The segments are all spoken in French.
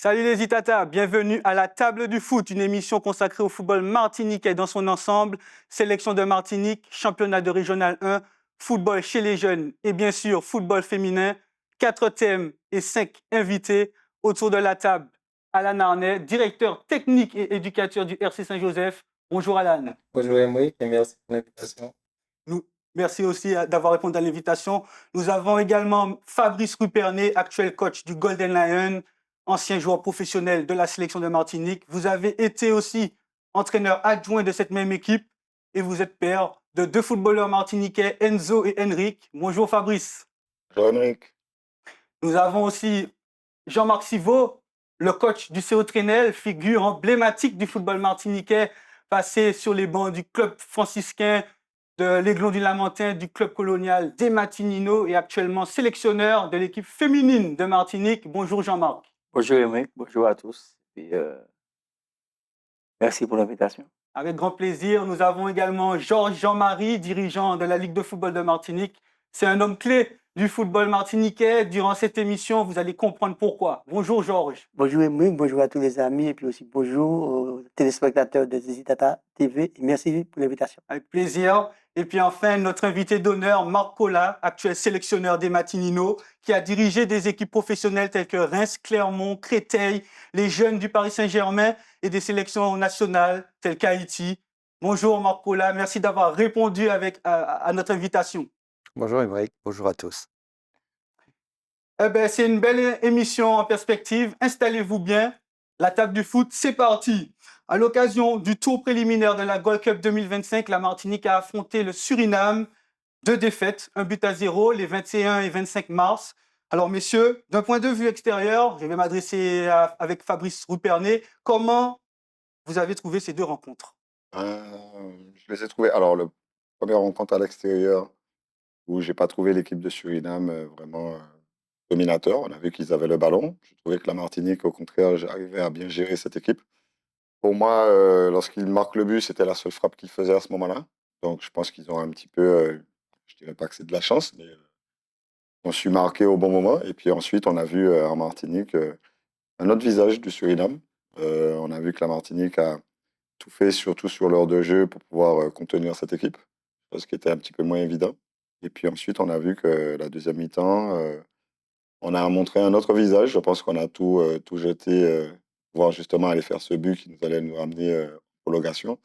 Salut les Itata, bienvenue à la table du foot, une émission consacrée au football martiniquais dans son ensemble, sélection de Martinique, championnat de Régional 1, football chez les jeunes et bien sûr football féminin. 4 thèmes et 5 invités autour de la table. Alan Arnay, directeur technique et éducateur du RC Saint-Joseph. Bonjour Alan. Bonjour Emery et merci pour l'invitation. Merci aussi d'avoir répondu à l'invitation. Nous avons également Fabrice Rupernet, actuel coach du Golden Lion, ancien joueur professionnel de la sélection de Martinique. Vous avez été aussi entraîneur adjoint de cette même équipe et vous êtes père de 2 footballeurs martiniquais, Enzo et Henrik. Bonjour Fabrice. Bonjour Henrik. Nous avons aussi Jean-Marc Sivot, le coach du CO Trenel, figure emblématique du football martiniquais, passé sur les bancs du club franciscain, de l'Aiglon du Lamentin, du club colonial des Matinino et actuellement sélectionneur de l'équipe féminine de Martinique. Bonjour Jean-Marc. Bonjour Emery, bonjour à tous. Et, merci pour l'invitation. Avec grand plaisir, nous avons également Georges Jean-Marie, dirigeant de la Ligue de football de Martinique. C'est un homme clé du football martiniquais. Durant cette émission, vous allez comprendre pourquoi. Bonjour Georges. Bonjour Emery, bonjour à tous les amis et puis aussi bonjour aux téléspectateurs de Zizitata TV et merci pour l'invitation. Avec plaisir. Et puis enfin, notre invité d'honneur, Marc Colla, actuel sélectionneur des Matinino, qui a dirigé des équipes professionnelles telles que Reims, Clermont, Créteil, les jeunes du Paris Saint-Germain et des sélections nationales telles qu'Haïti. Bonjour Marc Colla, merci d'avoir répondu à notre invitation. Bonjour Émeric, bonjour à tous. C'est une belle émission en perspective. Installez-vous bien. La table du foot, c'est parti. À l'occasion du tour préliminaire de la Gold Cup 2025, la Martinique a affronté le Suriname. 2 défaites, 1-0 les 21 et 25 mars. Alors messieurs, d'un point de vue extérieur, je vais m'adresser avec Fabrice Rupernet. Comment vous avez trouvé ces 2 rencontres? Je les ai trouvés. Alors, la première rencontre à l'extérieur, où j'ai pas trouvé l'équipe de Suriname vraiment dominateur. On a vu qu'ils avaient le ballon. Je trouvais que la Martinique, au contraire, arrivait à bien gérer cette équipe. Pour moi, lorsqu'ils marquent le but, c'était la seule frappe qu'ils faisaient à ce moment-là. Donc, je pense qu'ils ont un petit peu, je dirais pas que c'est de la chance, mais ont su marquer au bon moment. Et puis ensuite, on a vu en Martinique un autre visage du Suriname. On a vu que la Martinique a tout fait, surtout sur l'heure de jeu, pour pouvoir contenir cette équipe, ce qui était un petit peu moins évident. Et puis ensuite, on a vu que la deuxième mi-temps, on a montré un autre visage. Je pense qu'on a tout jeté, voir justement aller faire ce but qui nous allait nous ramener en prolongation.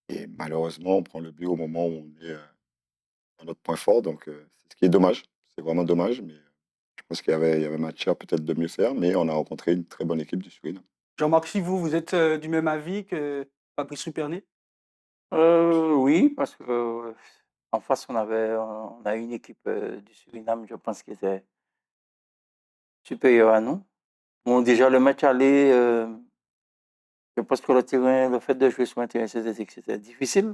Et malheureusement, on prend le but au moment où on est à notre point fort. Donc, c'est ce qui est dommage. C'est vraiment dommage. Mais je pense qu'il y avait matière peut-être de mieux faire. Mais on a rencontré une très bonne équipe du Suriname. Jean-Marc, si vous êtes du même avis que Fabrice Rupernet? Oui, parce que en face, on a une équipe du Suriname, je pense, qui était supérieure à nous. Bon, déjà, le match aller, je pense que le fait de jouer sur un terrain synthétique, c'était difficile.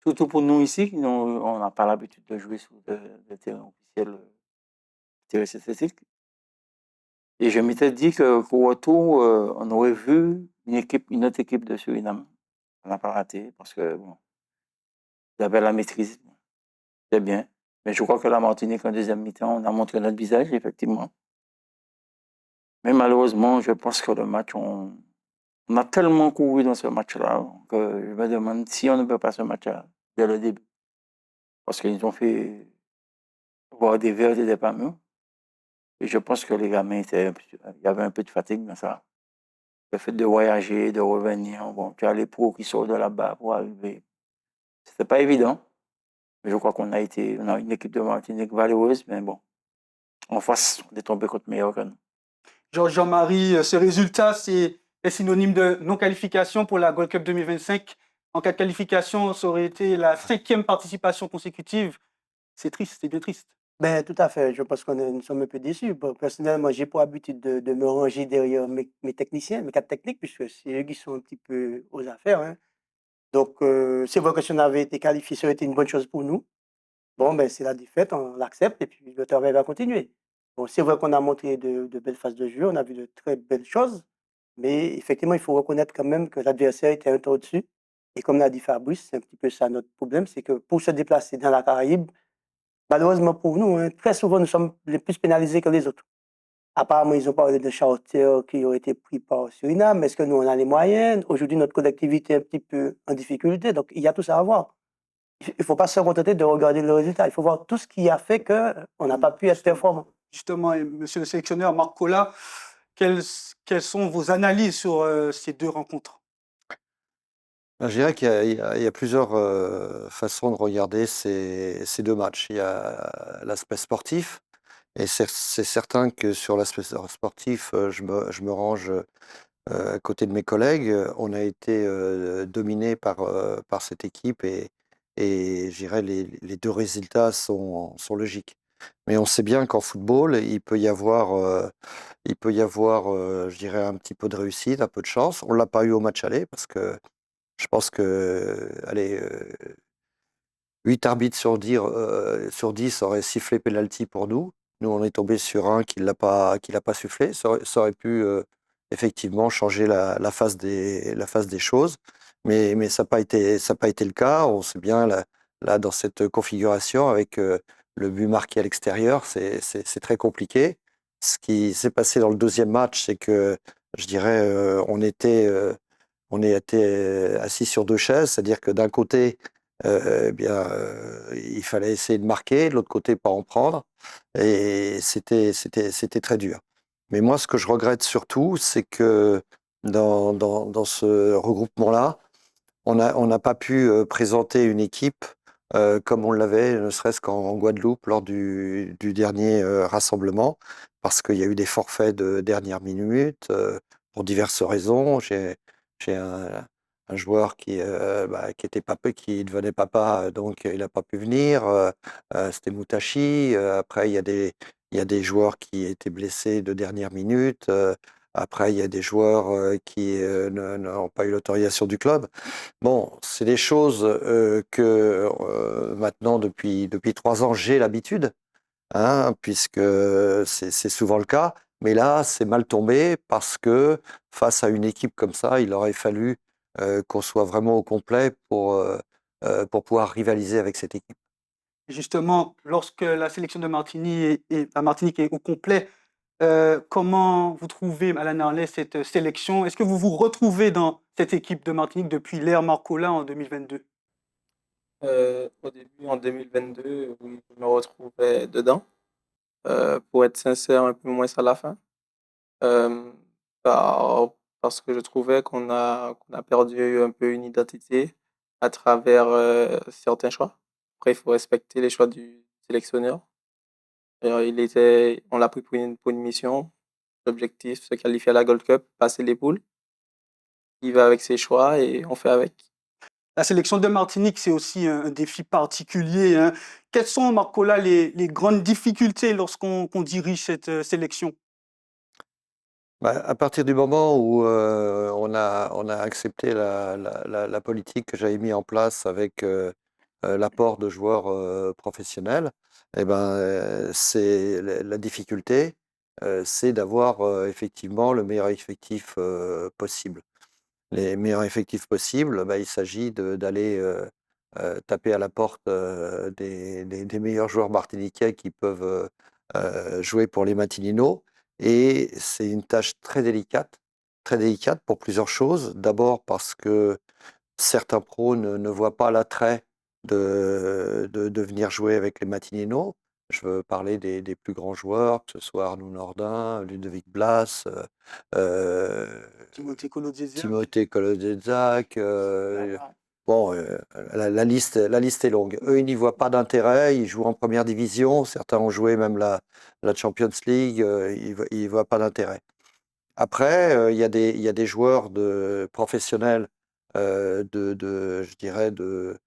Surtout pour nous ici, on n'a pas l'habitude de jouer sur le terrain officiel, terrain synthétique. Et je m'étais dit qu'au retour, on aurait vu une autre équipe de Suriname. On n'a pas raté parce que bon, ils avaient la maîtrise. C'est bien. Mais je crois que la Martinique, en deuxième mi-temps, on a montré notre visage, effectivement. Mais malheureusement, je pense que le match, on a tellement couru dans ce match-là que je me demande si on ne peut pas ce match-là dès le début. Parce qu'ils ont fait voir des verts et des pas mûrs. Et je pense que les gamins, il y avait un peu de fatigue dans ça. Le fait de voyager, de revenir, bon, tu as les pros qui sortent de là-bas pour arriver. C'était pas évident. Mais je crois qu'on a une équipe de Martinique valeureuse, mais bon, en face, on est tombé contre meilleur que nous. Jean-Marie, ce résultat est synonyme de non-qualification pour la Gold Cup 2025. En cas de qualification, ça aurait été la 5e participation consécutive. C'est triste, c'est bien triste. Ben, tout à fait, je pense nous sommes un peu déçus. Bon, personnellement, j'ai pas l'habitude de me ranger derrière mes techniciens, mes 4 techniques, puisque c'est eux qui sont un petit peu aux affaires, hein. Donc, c'est vrai que si on avait été qualifié, ça aurait été une bonne chose pour nous. Bon, ben, c'est la défaite, on l'accepte et puis le travail va continuer. Bon, c'est vrai qu'on a montré de belles phases de jeu, on a vu de très belles choses, mais effectivement, il faut reconnaître quand même que l'adversaire était un peu au-dessus. Et comme l'a dit Fabrice, c'est un petit peu ça notre problème, c'est que pour se déplacer dans la Caraïbe, malheureusement pour nous, hein, très souvent, nous sommes les plus pénalisés que les autres. Apparemment, ils ont parlé de charters qui ont été pris par Suriname. Est-ce que nous, on a les moyens? Aujourd'hui, notre collectivité est un petit peu en difficulté. Donc, il y a tout ça à voir. Il ne faut pas se contenter de regarder le résultat. Il faut voir tout ce qui a fait qu'on n'a pas pu être performant. Justement, monsieur le sélectionneur Marc Colla, quelles sont vos analyses sur ces deux rencontres? Je dirais qu'il y a plusieurs façons de regarder ces deux matchs. Il y a l'aspect sportif, et c'est certain que sur l'aspect sportif, je me range à côté de mes collègues. On a été dominé par cette équipe, et je dirais les deux résultats sont logiques. Mais on sait bien qu'en football, il peut y avoir, je dirais, un petit peu de réussite, un peu de chance. On ne l'a pas eu au match aller parce que je pense que, allez, 8 arbitres sur 10 auraient sifflé penalty pour nous. Nous, on est tombé sur un qui l'a pas sifflé. Ça aurait pu effectivement changer la face des choses, mais ça n'a pas été le cas. On sait bien là dans cette configuration avec le but marqué à l'extérieur, c'est très compliqué. Ce qui s'est passé dans le deuxième match, c'est que je dirais on était assis sur deux chaises, c'est-à-dire que d'un côté, il fallait essayer de marquer, de l'autre côté, pas en prendre, et c'était très dur. Mais moi, ce que je regrette surtout, c'est que dans ce regroupement-là, on n'a pas pu présenter une équipe comme on l'avait, ne serait-ce qu'en Guadeloupe, lors du dernier rassemblement, parce qu'il y a eu des forfaits de dernière minute pour diverses raisons. J'ai un joueur qui était papa, qui devenait papa, donc il n'a pas pu venir. C'était Moutachi. Après, il y a des joueurs qui étaient blessés de dernière minute. Après, il y a des joueurs qui n'ont pas eu l'autorisation du club. Bon, c'est des choses que maintenant, depuis 3 ans, j'ai l'habitude, hein, puisque c'est souvent le cas. Mais là, c'est mal tombé parce que face à une équipe comme ça, il aurait fallu qu'on soit vraiment au complet pour pouvoir rivaliser avec cette équipe. Justement, lorsque la sélection de Martinique la Martinique est au complet, comment vous trouvez, Alain Harley, cette sélection? Est-ce que vous vous retrouvez dans cette équipe de Martinique depuis l'ère Marc Colla en 2022? Au début, en 2022, oui, je me retrouvais dedans. Pour être sincère, un peu moins à la fin. Euh, Parce que je trouvais qu'on a perdu un peu une identité à travers certains choix. Après, il faut respecter les choix du sélectionneur. On l'a pris pour une mission. L'objectif, se qualifier à la Gold Cup, passer les poules. Il va avec ses choix et on fait avec. La sélection de Martinique, c'est aussi un défi particulier, hein. Quelles sont, Marc Colla, les grandes difficultés lorsqu'on dirige cette sélection? À partir du moment où on a accepté la politique que j'avais mis en place avec l'apport de joueurs professionnels, eh ben, c'est la difficulté, c'est d'avoir effectivement le meilleur effectif possible. Les meilleurs effectifs possibles, il s'agit d'aller taper à la porte des meilleurs joueurs martiniquais qui peuvent jouer pour les Matinino. Et c'est une tâche très délicate pour plusieurs choses. D'abord parce que certains pros ne voient pas l'attrait de venir jouer avec les Matinino. Je veux parler des plus grands joueurs, que ce soit Arnaud Nordin, Ludovic Blas, Timothée Kolodziejczak. Timothée Kolodziejczak. Bon, la liste est longue. Eux, ils n'y voient pas d'intérêt. Ils jouent en première division. Certains ont joué même la Champions League. Ils n'y voient pas d'intérêt. Après, il y a des joueurs professionnels je dirais, de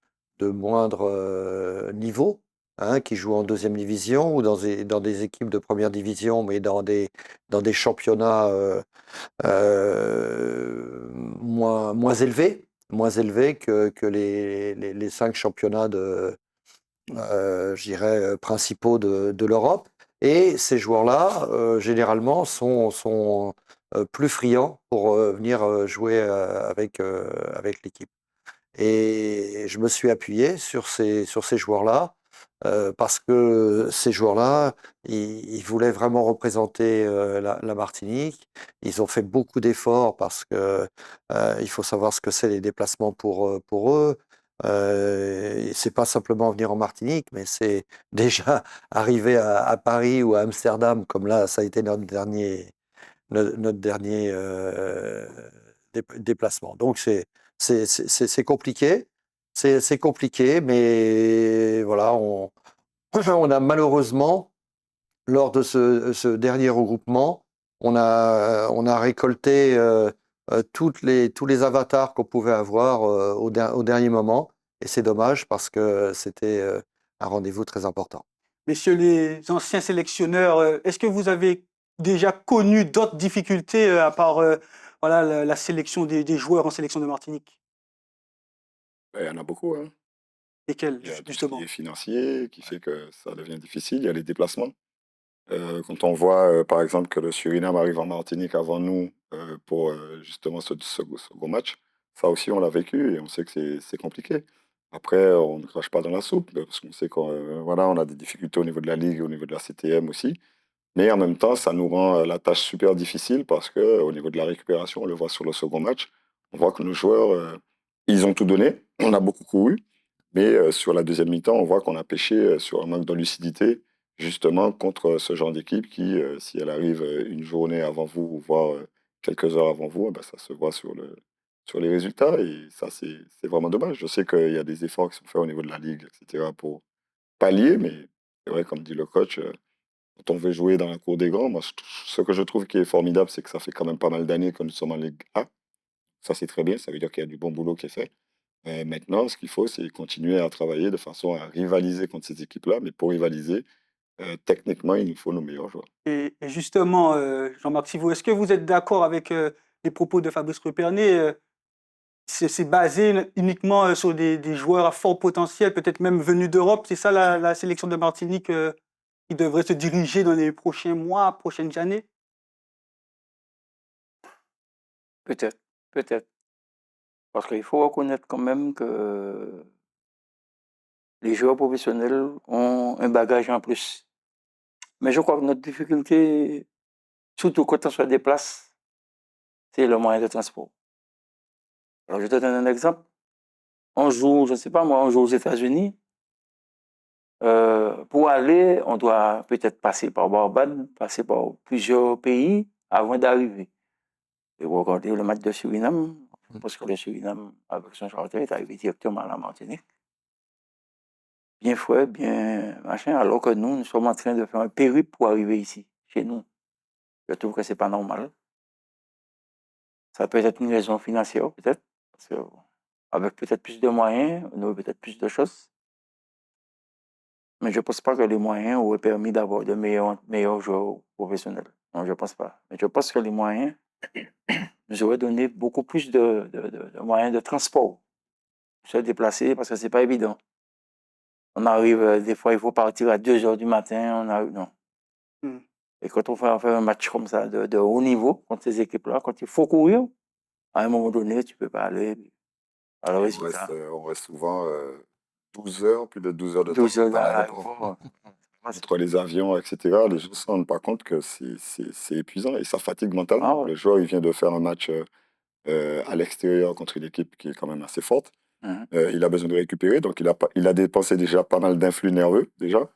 moindre niveau, hein, qui jouent en deuxième division ou dans des équipes de première division, mais dans des championnats moins élevés que les 5 championnats je dirais, principaux de l'Europe. Et ces joueurs-là, généralement, sont plus friands pour venir jouer avec l'équipe. Et je me suis appuyé sur ces joueurs-là parce que ces joueurs-là, ils voulaient vraiment représenter la Martinique. Ils ont fait beaucoup d'efforts parce que il faut savoir ce que c'est les déplacements pour eux. C'est pas simplement venir en Martinique, mais c'est déjà arriver à Paris ou à Amsterdam, comme là, ça a été notre dernier déplacement. Donc c'est compliqué. C'est compliqué, mais voilà, on a malheureusement, lors de ce dernier regroupement, on a récolté tous les avatars qu'on pouvait avoir au dernier moment. Et c'est dommage parce que c'était un rendez-vous très important. Messieurs les anciens sélectionneurs, est-ce que vous avez déjà connu d'autres difficultés à part voilà, la sélection des joueurs en sélection de Martinique? Il y en a beaucoup, hein. Lesquels, Il y a tout ce qui justement? est financier qui fait que ça devient difficile. Il y a les déplacements. Quand on voit, par exemple, que le Suriname arrive en Martinique avant nous pour justement ce second match, ça aussi, on l'a vécu et on sait que c'est compliqué. Après, on ne crache pas dans la soupe parce qu'on sait qu'on voilà, on a des difficultés au niveau de la Ligue, au niveau de la CTM aussi. Mais en même temps, ça nous rend la tâche super difficile parce que au niveau de la récupération, on le voit sur le second match, on voit que nos joueurs, ils ont tout donné. On a beaucoup couru, mais sur la deuxième mi-temps, on voit qu'on a pêché sur un manque de lucidité, justement contre ce genre d'équipe qui, si elle arrive une journée avant vous, ou voire quelques heures avant vous, eh ben, ça se voit sur les résultats. Et ça, c'est vraiment dommage. Je sais qu'il y a des efforts qui sont faits au niveau de la Ligue, etc., pour pallier, mais c'est vrai, comme dit le coach, quand on veut jouer dans la cour des grands, moi, ce que je trouve qui est formidable, c'est que ça fait quand même pas mal d'années que nous sommes en Ligue A. Ça, c'est très bien. Ça veut dire qu'il y a du bon boulot qui est fait. Maintenant, ce qu'il faut, c'est continuer à travailler de façon à rivaliser contre ces équipes-là. Mais pour rivaliser, techniquement, il nous faut nos meilleurs joueurs. Et justement, Jean-Marc Thibault, est-ce que vous êtes d'accord avec les propos de Fabrice Rupernet c'est basé uniquement sur des joueurs à fort potentiel, peut-être même venus d'Europe. C'est ça la sélection de Martinique qui devrait se diriger dans les prochains mois, prochaines années? Peut-être, peut-être. Parce qu'il faut reconnaître quand même que les joueurs professionnels ont un bagage en plus. Mais je crois que notre difficulté, surtout quand on se déplace, c'est le moyen de transport. Alors, je te donne un exemple. On joue, je ne sais pas moi, on joue aux États-Unis. Pour aller, on doit peut-être passer par Barbade, passer par plusieurs pays avant d'arriver. Et vous regardez le match de Suriname, parce que le Suriname, avec son charter, est arrivé directement à la Martinique. Bien fouet, bien machin, alors que nous sommes en train de faire un périple pour arriver ici, chez nous. Je trouve que c'est pas normal. Ça peut être une raison financière, peut-être, parce que avec peut-être plus de moyens, on aurait peut-être plus de choses. Mais je ne pense pas que les moyens auraient permis d'avoir de meilleurs joueurs professionnels. Non, je ne pense pas. Mais je pense que les moyens nous auraient donné beaucoup plus de moyens de transport pour se déplacer, parce que ce n'est pas évident. On arrive, des fois, il faut partir à 2 heures du matin. On arrive, non. Mm. Et quand on fait un match comme ça, de haut niveau, contre ces équipes-là, quand il faut courir, à un moment donné, tu ne peux pas aller à le résultat. On reste souvent 12 heures, plus de 12 heures de 12 temps heures à dans l'aéroport. l'aéroport. Entre les avions, etc., les gens ne se rendent pas compte que c'est épuisant et ça fatigue mentalement. Ah ouais. Le joueur, il vient de faire un match à l'extérieur contre une équipe qui est quand même assez forte. Mhm. Il a besoin de récupérer, donc il a dépensé déjà pas mal d'influx nerveux, déjà.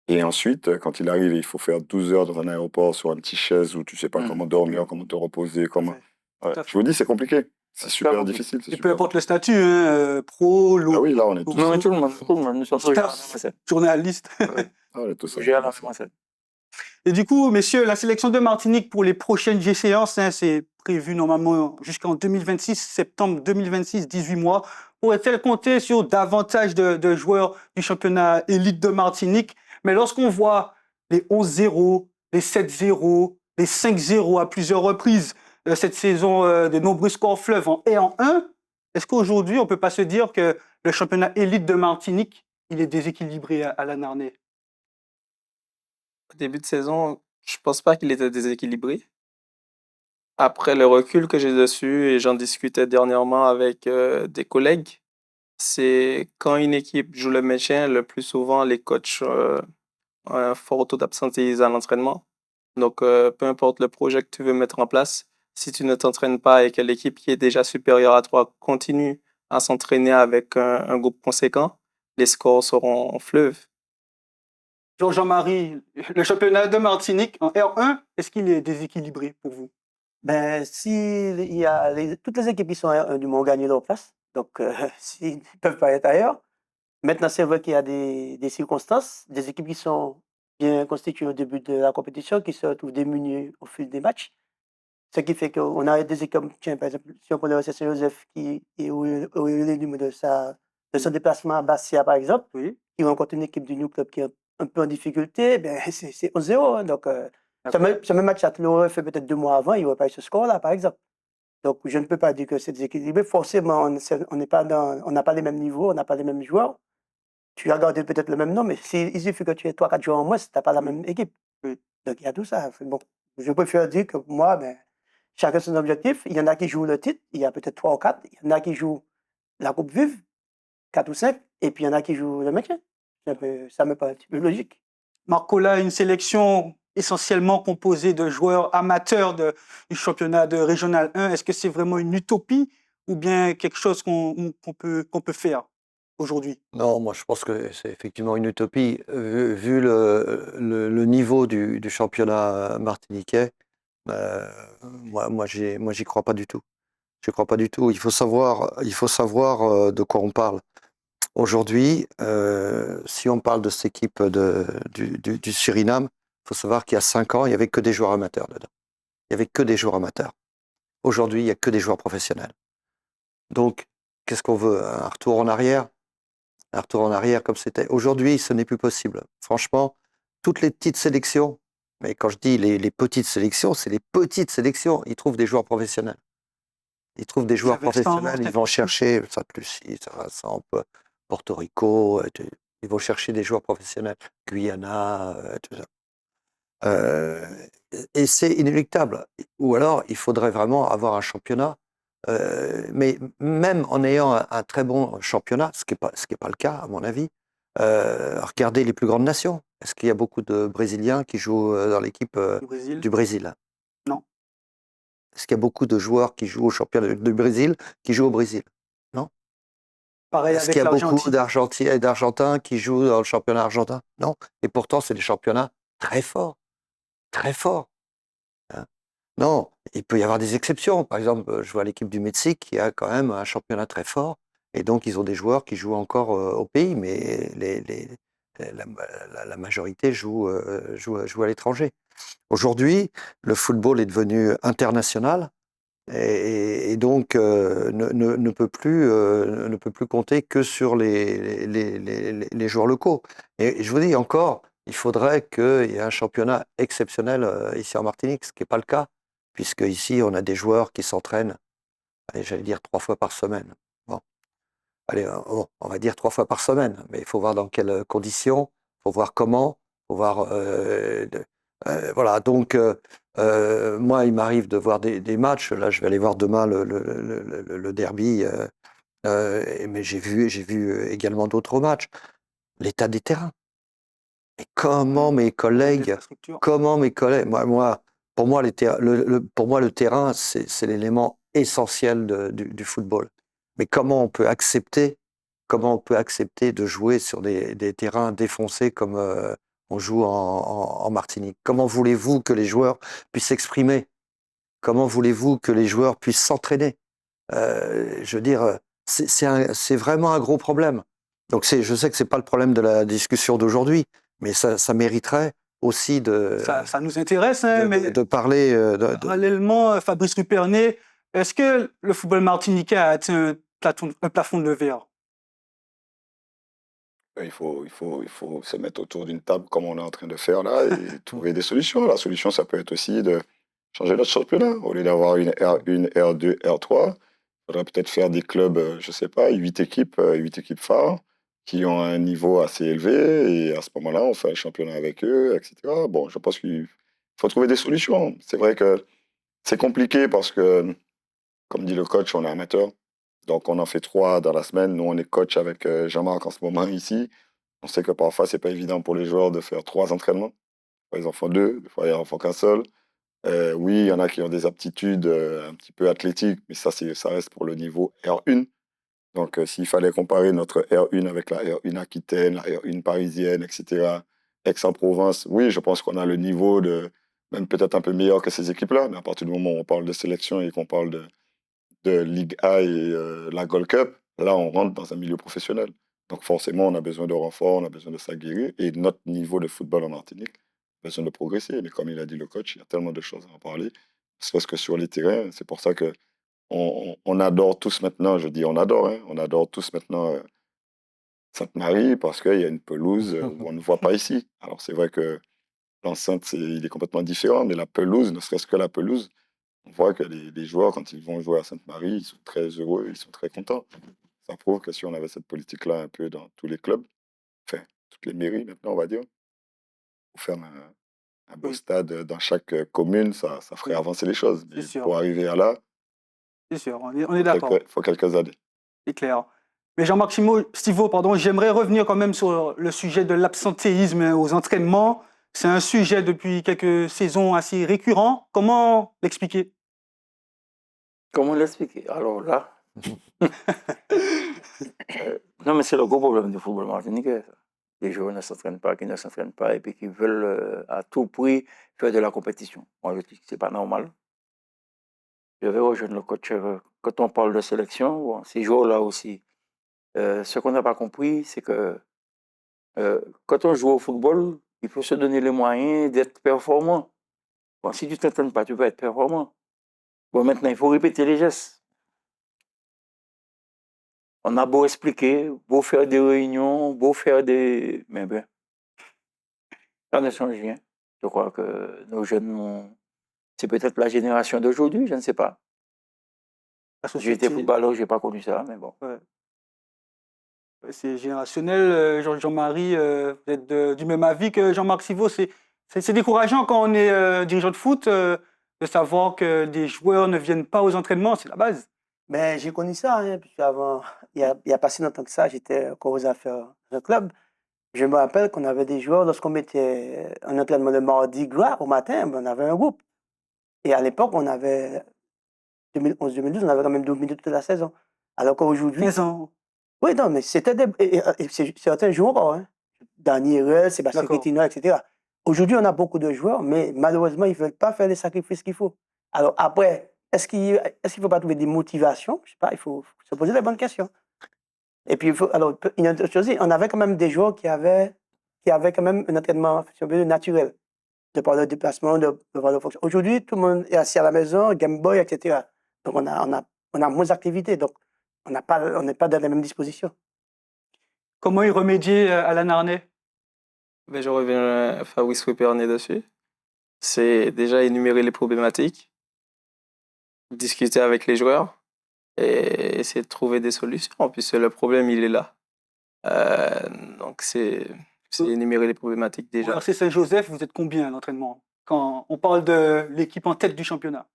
Et ensuite, quand il arrive, il faut faire 12 heures dans un aéroport sur un petit chaise où tu sais pas Mhm. comment dormir, comment te reposer, comment... Tout à Ouais. fait. Je vous dis, c'est compliqué. C'est C'est super super compliqué. difficile. C'est Et peu super importe le statut, hein, pro, Ah low, oui, là, on est tous, Non, mais tout le monde, nous sommes tous à la même staff, recette. journaliste. Ouais, ah, on est tous j'ai à la ensemble. même recette. Et du coup, messieurs, la sélection de Martinique pour les prochaines échéances, hein, c'est prévu normalement jusqu'en 2026, septembre 2026, 18 mois. Pourrait-elle compter sur davantage de joueurs du championnat élite de Martinique? Mais lorsqu'on voit les 11-0, les 7-0, les 5-0 à plusieurs reprises cette saison, de nombreux scores fleuves en et en 1, est-ce qu'aujourd'hui, on ne peut pas se dire que le championnat élite de Martinique, il est déséquilibré à la Narnais? Au début de saison, je pense pas qu'il était déséquilibré. Après le recul que j'ai dessus, et j'en discutais dernièrement avec des collègues, c'est quand une équipe joue le maintien, le plus souvent, les coachs ont un fort taux d'absentéisme à l'entraînement. Donc, peu importe le projet que tu veux mettre en place, si tu ne t'entraînes pas et que l'équipe qui est déjà supérieure à toi continue à s'entraîner avec un groupe conséquent, les scores seront en fleuve. Jean-Marie, le championnat de Martinique en R1, est-ce qu'il est déséquilibré pour vous? Ben, si il y a toutes les équipes qui sont R1 du monde ont gagné leur place, donc s'ils ne peuvent pas être ailleurs. Maintenant, c'est vrai qu'il y a des circonstances, des équipes qui sont bien constituées au début de la compétition, qui se retrouvent démunies au fil des matchs. Ce qui fait qu'on a des équipes, tiens, par exemple, si on prend le RCC Joseph, qui est au numéro de son déplacement à Bastia, par exemple, Oui, qui rencontre une équipe du New Club qui est un peu en difficulté, ben, c'est 1-0. Hein, donc, ce même match, tu l'aurais fait peut-être 2 mois avant, il n'y aurait pas eu ce score-là, par exemple. Donc, je ne peux pas dire que c'est déséquilibré. Forcément, on n'a pas les mêmes niveaux, on n'a pas les mêmes joueurs. Tu as gardé peut-être le même nom, mais il suffit que tu aies 3-4 joueurs en moins, tu n'as pas la même équipe. oui. Donc, il y a tout ça. Bon, je préfère dire que moi, ben, chacun son objectif. Il y en a qui jouent le titre, il y a peut-être 3 ou 4. Il y en a qui jouent la Coupe Vive, 4 ou 5. Et puis, il y en a qui jouent le maintien. Ça me paraît un petit peu logique. Marcola a une sélection essentiellement composée de joueurs amateurs du championnat de Régional 1. Est-ce que c'est vraiment une utopie ou bien quelque chose qu'on peut faire aujourd'hui? Non, moi je pense que c'est effectivement une utopie. Vu le niveau du championnat martiniquais, moi j'y crois pas du tout. Je crois pas du tout. Il faut savoir de quoi on parle. Aujourd'hui, si on parle de cette équipe du Suriname, il faut savoir qu'il y a 5 ans, il n'y avait que des joueurs amateurs dedans. Il n'y avait que des joueurs amateurs. Aujourd'hui, il n'y a que des joueurs professionnels. Donc, qu'est-ce qu'on veut? Un retour en arrière? Un retour en arrière comme c'était. Aujourd'hui, ce n'est plus possible. Franchement, toutes les petites sélections, mais quand je dis les petites sélections, c'est les petites sélections, ils trouvent des joueurs professionnels. Ils trouvent des joueurs professionnels, ils vont chercher, ça plus, ça on peut, Porto Rico, ils vont chercher des joueurs professionnels, Guyana, tout ça. Et c'est inéluctable. Ou alors, il faudrait vraiment avoir un championnat. Mais même en ayant un très bon championnat, ce qui est pas le cas, à mon avis, regardez les plus grandes nations. Est-ce qu'il y a beaucoup de Brésiliens qui jouent dans l'équipe Du Brésil? du Brésil? Non. Est-ce qu'il y a beaucoup de joueurs qui jouent au championnat du Brésil qui jouent au Brésil? Non. Pareil Est-ce avec qu'il y a beaucoup l'Argentine. d'Argentins et d'Argentins qui jouent dans le championnat argentin? Non. Et pourtant, c'est des championnats très forts, très forts. Hein. Non, il peut y avoir des exceptions. Par exemple, je vois l'équipe du Mexique qui a quand même un championnat très fort. Et donc, ils ont des joueurs qui jouent encore au pays, mais la majorité joue à l'étranger. Aujourd'hui, le football est devenu international et donc ne peut plus compter que sur les joueurs locaux. Et je vous dis encore, il faudrait qu'il y ait un championnat exceptionnel ici en Martinique, ce qui n'est pas le cas, puisque ici on a des joueurs qui s'entraînent, allez, j'allais dire 3 fois par semaine. Bon, allez, on va dire 3 fois par semaine, mais il faut voir dans quelles conditions, il faut voir comment, il faut voir. Voilà, donc moi, il m'arrive de voir des matchs. Là, je vais aller voir demain le derby, mais j'ai vu également d'autres matchs. L'état des terrains. Et comment mes collègues, pour moi, le terrain, c'est l'élément essentiel du football. Mais comment on peut accepter de jouer sur des terrains défoncés comme on joue en Martinique? Comment voulez-vous que les joueurs puissent s'exprimer? Comment voulez-vous que les joueurs puissent s'entraîner? Je veux dire, c'est vraiment un gros problème. Donc je sais que c'est pas le problème de la discussion d'aujourd'hui, mais ça mériterait aussi Ça nous intéresse, hein, mais de parler. parallèlement, Fabrice Rupernet, est-ce que le football martiniquais a atteint un plafond de verre? Il faut se mettre autour d'une table comme on est en train de faire là et trouver des solutions. La solution, ça peut être aussi de changer notre championnat. Au lieu d'avoir une R1, R2, R3, il faudrait peut-être faire des clubs, je sais pas, 8 équipes phares qui ont un niveau assez élevé et à ce moment-là, on fait un championnat avec eux, etc. Bon, je pense qu'il faut trouver des solutions. C'est vrai que c'est compliqué parce que, comme dit le coach, on est amateur. Donc, on en fait 3 dans la semaine. Nous, on est coach avec Jean-Marc en ce moment ici. On sait que parfois, c'est pas évident pour les joueurs de faire 3 entraînements. Des fois, ils en font 2, des fois, ils en font qu'un seul. Oui, il y en a qui ont des aptitudes un petit peu athlétiques, mais ça reste pour le niveau R1. Donc, s'il fallait comparer notre R1 avec la R1 Aquitaine, la R1 parisienne, etc., Aix-en-Provence, oui, je pense qu'on a le niveau même peut-être un peu meilleur que ces équipes-là, mais à partir du moment où on parle de sélection et qu'on parle de Ligue A et la Gold Cup, là, on rentre dans un milieu professionnel. Donc, forcément, on a besoin de renforts, on a besoin de s'aguerrir, et notre niveau de football en Martinique a besoin de progresser. Mais comme il a dit le coach, il y a tellement de choses à en parler, parce que sur les terrains, c'est pour ça que on adore tous maintenant, je dis on adore, hein, on adore tous maintenant Sainte-Marie parce qu'il y a une pelouse où on ne voit pas ici. Alors c'est vrai que l'enceinte, il est complètement différent, mais la pelouse, ne serait-ce que la pelouse, on voit que les joueurs, quand ils vont jouer à Sainte-Marie, ils sont très heureux, ils sont très contents. Ça prouve que si on avait cette politique-là un peu dans tous les clubs, enfin, toutes les mairies maintenant, on va dire, pour faire un beau Oui, stade dans chaque commune, ça ferait oui, avancer les choses. c'est Mais sûr, pour arriver à là, c'est sûr, on est d'accord, faut quelques années. c'est clair. Mais Jean-Marc Stivo, pardon, j'aimerais revenir quand même sur le sujet de l'absentéisme aux entraînements. C'est un sujet depuis quelques saisons assez récurrent. Comment l'expliquer? Comment l'expliquer? Alors là, non, mais c'est le gros problème du football martiniquais, ça. Les joueurs ne s'entraînent pas, qui ne s'entraînent pas, et puis qui veulent à tout prix faire de la compétition. Moi, je dis que c'est pas normal. Je vais rejoindre le coach. Quand on parle de sélection, bon, ces joueurs-là aussi, ce qu'on n'a pas compris, c'est que quand on joue au football, il faut se donner les moyens d'être performant. Bon, si tu ne t'entraînes pas, tu peux être performant. Bon, maintenant, il faut répéter les gestes. On a beau expliquer, beau faire des réunions, beau faire des... Mais ben, ça ne change rien. Je crois que nos jeunes, c'est peut-être la génération d'aujourd'hui, je ne sais pas. La J'ai été société, footballeur, je n'ai pas connu ça, mais bon. ouais, ouais, c'est générationnel. Jean-Marie, vous êtes du même avis que Jean-Marc Stivo. C'est décourageant quand on est dirigeant de foot de savoir que des joueurs ne viennent pas aux entraînements. C'est la base. Mais j'ai connu ça, hein, puisque avant, il y a pas si longtemps que ça, j'étais encore aux affaires d'un club. Je me rappelle qu'on avait des joueurs, lorsqu'on mettait un entraînement le mardi gras au matin, ben, on avait un groupe. Et à l'époque, on avait 2011-2012, on avait quand même dominé toute la saison. Alors qu'aujourd'hui, 15 ans. oui, non, mais c'était certains joueurs, hein. Daniel, Sébastien D'accord. Quintino, etc. Aujourd'hui, on a beaucoup de joueurs, mais malheureusement, ils ne veulent pas faire les sacrifices qu'il faut. Alors après, est-ce qu'il ne faut pas trouver des motivations? Je sais pas, il faut se poser les bonnes questions. Et puis, alors, une autre chose, on avait quand même des joueurs qui avaient quand même un entraînement si on veut, naturel, de par le déplacement, de par le fonction. Aujourd'hui, tout le monde est assis à la maison, Game Boy, etc. Donc, on a moins d'activités. Donc, on n'est pas dans les mêmes dispositions. Comment y remédier à la Narnais? Ben, je reviens à Fabrice Pernet dessus. C'est déjà énumérer les problématiques, discuter avec les joueurs et essayer de trouver des solutions, puisque le problème, il est là. Donc, c'est énumérer les problématiques Au déjà. RC Saint-Joseph, vous êtes combien à l'entraînement quand on parle de l'équipe en tête du championnat?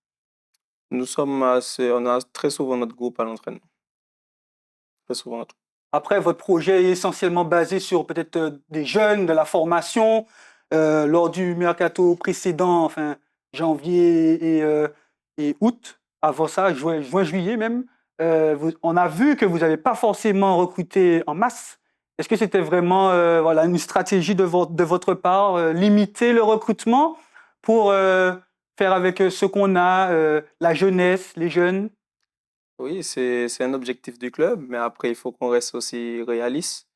On a très souvent notre groupe à l'entraînement. Très souvent notre Après, votre projet est essentiellement basé sur peut-être des jeunes, de la formation. Lors du mercato précédent, enfin janvier et août, avant ça, juin, juillet même, on a vu que vous n'avez pas forcément recruté en masse. Est-ce que c'était vraiment voilà, une stratégie de votre part, limiter le recrutement pour faire avec ce qu'on a, la jeunesse, les jeunes? Oui, c'est un objectif du club, mais après, il faut qu'on reste aussi réaliste.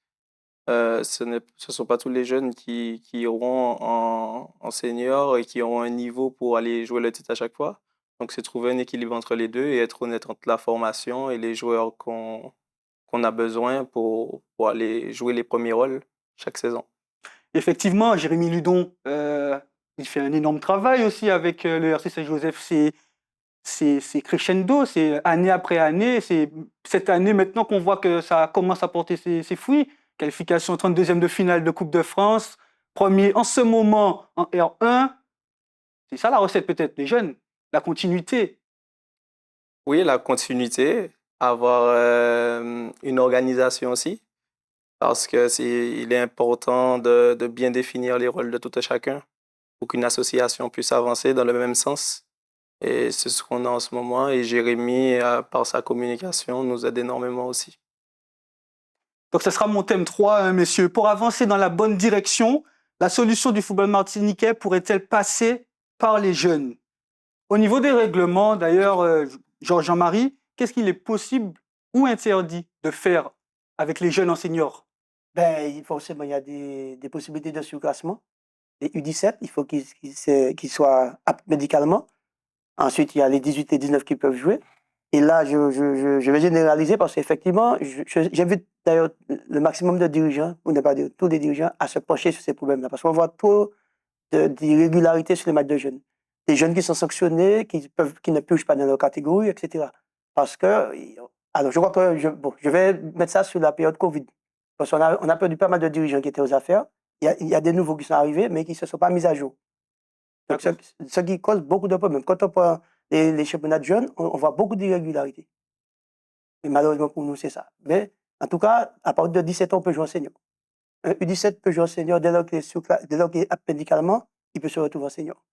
Ce sont pas tous les jeunes qui iront en senior et qui auront un niveau pour aller jouer le titre à chaque fois. Donc, c'est trouver un équilibre entre les deux et être honnête entre la formation et les joueurs qu'on a besoin pour aller jouer les premiers rôles chaque saison. Effectivement, Jérémy Ludon, il fait un énorme travail aussi avec le RC Saint-Joseph. C'est crescendo, c'est année après année. C'est cette année maintenant qu'on voit que ça commence à porter ses fruits. Qualification 32e de finale de Coupe de France, premier en ce moment en R1. C'est ça la recette peut-être, les jeunes, la continuité. Oui, la continuité, avoir une organisation aussi, parce que il est important de bien définir les rôles de tout un chacun pour qu'une association puisse avancer dans le même sens. Et c'est ce qu'on a en ce moment. Et Jérémy, par sa communication, nous aide énormément aussi. Donc, ce sera mon thème 3, hein, messieurs. Pour avancer dans la bonne direction, la solution du football martiniquais pourrait-elle passer par les jeunes? Au niveau des règlements, d'ailleurs, Jean-Marie, qu'est-ce qu'il est possible ou interdit de faire avec les jeunes en seniors? Ben, forcément, il y a des possibilités de surclassement. Les U17, il faut qu'ils soient aptes médicalement. Ensuite, il y a les 18 et 19 qui peuvent jouer. Et là, je vais généraliser parce qu'effectivement, j'invite d'ailleurs le maximum de dirigeants, ou ne pas dire tous les dirigeants, à se pencher sur ces problèmes-là. Parce qu'on voit trop d'irrégularités sur les matchs de jeunes. Des jeunes qui sont sanctionnés, qui ne purgent pas dans leur catégorie, etc. Parce que, alors je crois que, je vais mettre ça sur la période Covid. Parce qu'on a perdu pas mal de dirigeants qui étaient aux affaires. Il y a des nouveaux qui sont arrivés, mais qui ne se sont pas mis à jour. Donc, ce qui cause beaucoup de problèmes. Quand on prend les championnats de jeunes, on voit beaucoup d'irrégularités. Et malheureusement pour nous, c'est ça. Mais en tout cas, à partir de 17 ans, on peut jouer en senior. Un U17 peut jouer en senior dès lors qu'il est apte médicalement, il peut se retrouver en senior.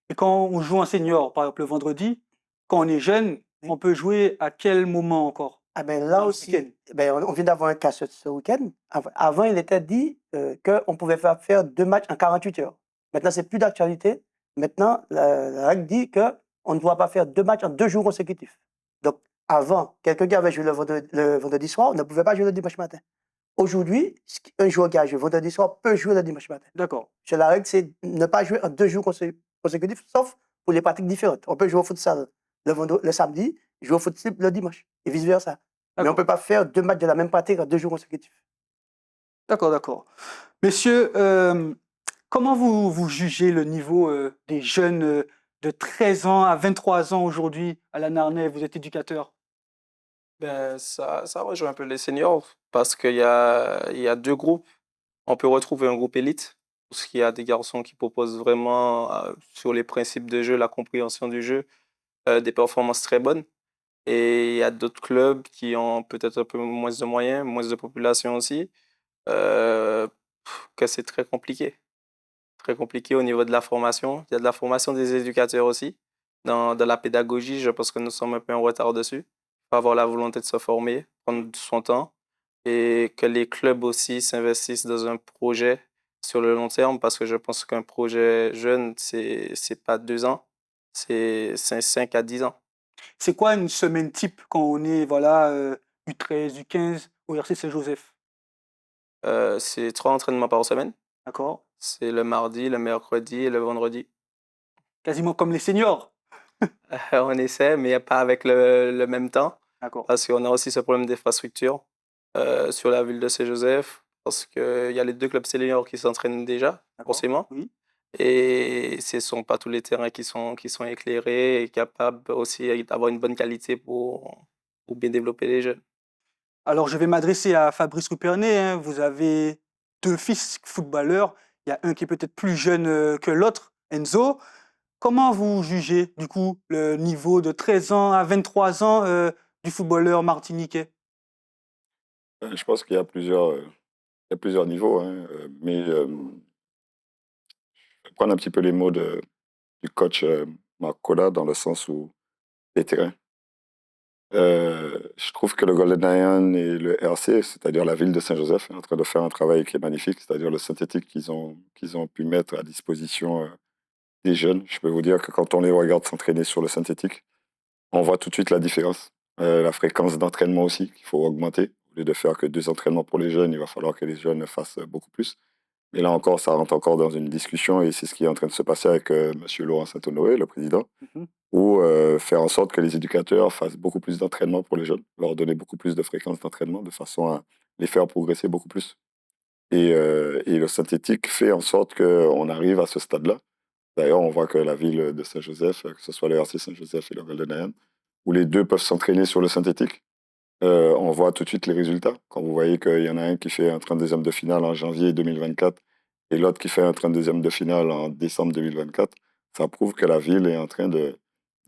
Et quand on joue en senior, par exemple le vendredi, quand on est jeune, Oui. on peut jouer à quel moment encore? Ah ben là Le aussi, week-end. on vient d'avoir un cas ce week-end. Avant, il était dit qu'on pouvait faire 2 matchs en 48 heures. Maintenant, c'est plus d'actualité. Maintenant, la règle dit qu'on ne doit pas faire 2 matchs en 2 jours consécutifs. Donc, avant, quelqu'un qui avait joué le vendredi soir ne pouvait pas jouer le dimanche matin. Aujourd'hui, un joueur qui a joué vendredi soir peut jouer le dimanche matin. D'accord. La règle, c'est ne pas jouer en 2 jours consécutifs, sauf pour les pratiques différentes. On peut jouer au futsal le samedi, jouer au futsal le dimanche, et vice-versa. Mais on ne peut pas faire 2 matchs de la même pratique en 2 jours consécutifs. D'accord. Messieurs, comment vous jugez le niveau des jeunes de 13 ans à 23 ans aujourd'hui à la Narnais? Vous êtes éducateur. Ben, ça rejoint un peu les seniors parce qu'il y a 2 groupes. On peut retrouver un groupe élite, parce qu'il y a des garçons qui proposent vraiment, sur les principes de jeu, la compréhension du jeu, des performances très bonnes. Et il y a d'autres clubs qui ont peut-être un peu moins de moyens, moins de population aussi, euh, que c'est très compliqué. Très compliqué au niveau de la formation. Il y a de la formation des éducateurs aussi. Dans la pédagogie, je pense que nous sommes un peu en retard dessus. Il faut avoir la volonté de se former, prendre son temps et que les clubs aussi s'investissent dans un projet sur le long terme parce que je pense qu'un projet jeune, c'est pas 2 ans, c'est 5 à 10 ans. C'est quoi une semaine type quand on est voilà, U13, U15 au RC Saint-Joseph? C'est 3 entraînements par semaine. D'accord? C'est le mardi, le mercredi et le vendredi. Quasiment comme les seniors. On essaie, mais pas avec le même temps. D'accord. Parce qu'on a aussi ce problème d'infrastructure sur la ville de Saint-Joseph, parce qu'il y a les 2 clubs seniors qui s'entraînent déjà, D'accord. forcément. Oui. Et ce ne sont pas tous les terrains qui sont éclairés et capables aussi d'avoir une bonne qualité pour bien développer les jeunes. Alors, je vais m'adresser à Fabrice Rupernet, hein. Vous avez 2 fils footballeurs. Il y a un qui est peut-être plus jeune que l'autre, Enzo. Comment vous jugez, du coup, le niveau de 13 ans à 23 ans du footballeur martiniquais? Je pense qu'il y a plusieurs niveaux, hein, mais je vais prendre un petit peu les mots du coach Marc Koda dans le sens où les terrains. Je trouve que le Golden Lion et le RC, c'est-à-dire la ville de Saint-Joseph, est en train de faire un travail qui est magnifique, c'est-à-dire le synthétique qu'ils ont pu mettre à disposition des jeunes. Je peux vous dire que quand on les regarde s'entraîner sur le synthétique, on voit tout de suite la différence. La fréquence d'entraînement aussi, qu'il faut augmenter. Au lieu de faire que 2 entraînements pour les jeunes, il va falloir que les jeunes fassent beaucoup plus. Mais là encore, ça rentre encore dans une discussion et c'est ce qui est en train de se passer avec M. Laurent Saint-Honoré, le président, Mhm. ou faire en sorte que les éducateurs fassent beaucoup plus d'entraînement pour les jeunes, leur donner beaucoup plus de fréquences d'entraînement de façon à les faire progresser beaucoup plus. Et le synthétique fait en sorte qu'on arrive à ce stade-là. D'ailleurs, on voit que la ville de Saint-Joseph, que ce soit le RC Saint-Joseph et le Golden Lion, où les 2 peuvent s'entraîner sur le synthétique, on voit tout de suite les résultats. Quand vous voyez qu'il y en a un qui fait un 32e de finale en janvier 2024 et l'autre qui fait un 32e de finale en décembre 2024, ça prouve que la ville est en train de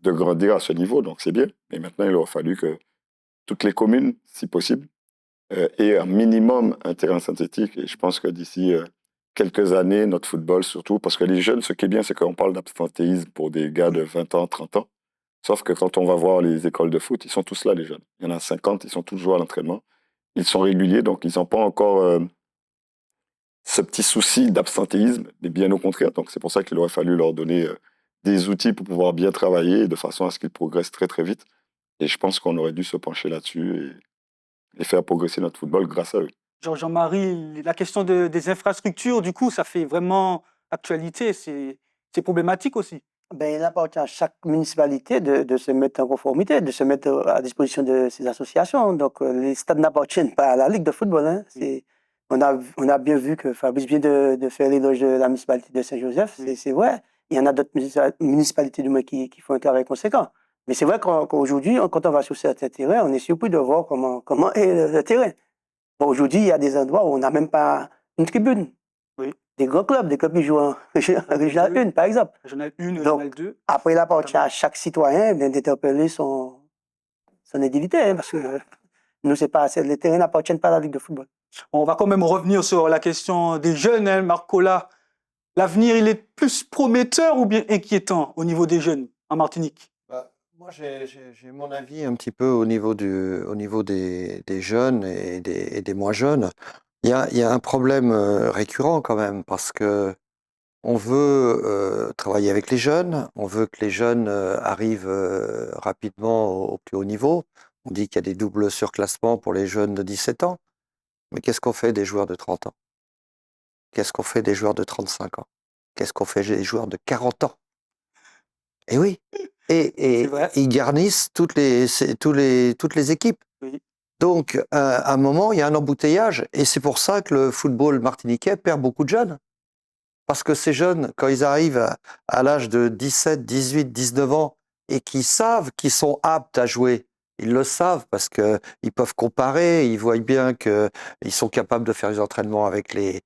grandir à ce niveau. Donc c'est bien. Mais maintenant, il aura fallu que toutes les communes, si possible, et un minimum un terrain synthétique. Et je pense que d'ici quelques années, notre football surtout, parce que les jeunes, ce qui est bien, c'est qu'on parle d'absentéisme pour des gars de 20 ans, 30 ans. Sauf que quand on va voir les écoles de foot, ils sont tous là, les jeunes. Il y en a 50, ils sont toujours à l'entraînement. Ils sont réguliers, donc ils n'ont pas encore ce petit souci d'absentéisme, mais bien au contraire. Donc c'est pour ça qu'il aurait fallu leur donner des outils pour pouvoir bien travailler de façon à ce qu'ils progressent très très vite. Et je pense qu'on aurait dû se pencher là-dessus et faire progresser notre football grâce à eux. Jean-Marie, la question des infrastructures, du coup, ça fait vraiment actualité. C'est problématique aussi. Ben, il appartient à chaque municipalité de se mettre en conformité, de se mettre à disposition de ces associations. Donc, les stades n'appartiennent pas à la Ligue de football. Hein. On a bien vu que Fabrice vient de faire l'éloge de la municipalité de Saint-Joseph. C'est vrai. Il y en a d'autres municipalités du moins qui font un travail conséquent. Mais c'est vrai qu'aujourd'hui, quand on va sur certains terrains, on est surpris de voir comment est le terrain. Bon, aujourd'hui, il y a des endroits où on n'a même pas une tribune. Oui. Des grands clubs, des clubs qui jouent en Régional 1, par exemple. Régional 1, Donc, Régional 2. Après, il appartient à chaque citoyen d'interpeller son édilité, hein, parce que nous, les terrains n'appartiennent pas à la Ligue de football. On va quand même revenir sur la question des jeunes, hein, Marcola. L'avenir, il est plus prometteur ou bien inquiétant au niveau des jeunes en Martinique? Moi, j'ai mon avis un petit peu au niveau des jeunes et des moins jeunes. Il y a un problème récurrent quand même, parce que on veut travailler avec les jeunes, on veut que les jeunes arrivent rapidement au plus haut niveau. On dit qu'il y a des doubles surclassements pour les jeunes de 17 ans. Mais qu'est-ce qu'on fait des joueurs de 30 ans? Qu'est-ce qu'on fait des joueurs de 35 ans? Qu'est-ce qu'on fait des joueurs de 40 ans? Et oui, et vrai. ils garnissent toutes les équipes. Oui. Donc, à un moment, il y a un embouteillage. Et c'est pour ça que le football martiniquais perd beaucoup de jeunes. Parce que ces jeunes, quand ils arrivent à l'âge de 17, 18, 19 ans et qu'ils savent qu'ils sont aptes à jouer, ils le savent parce qu'ils peuvent comparer, ils voient bien qu'ils sont capables de faire des entraînements avec les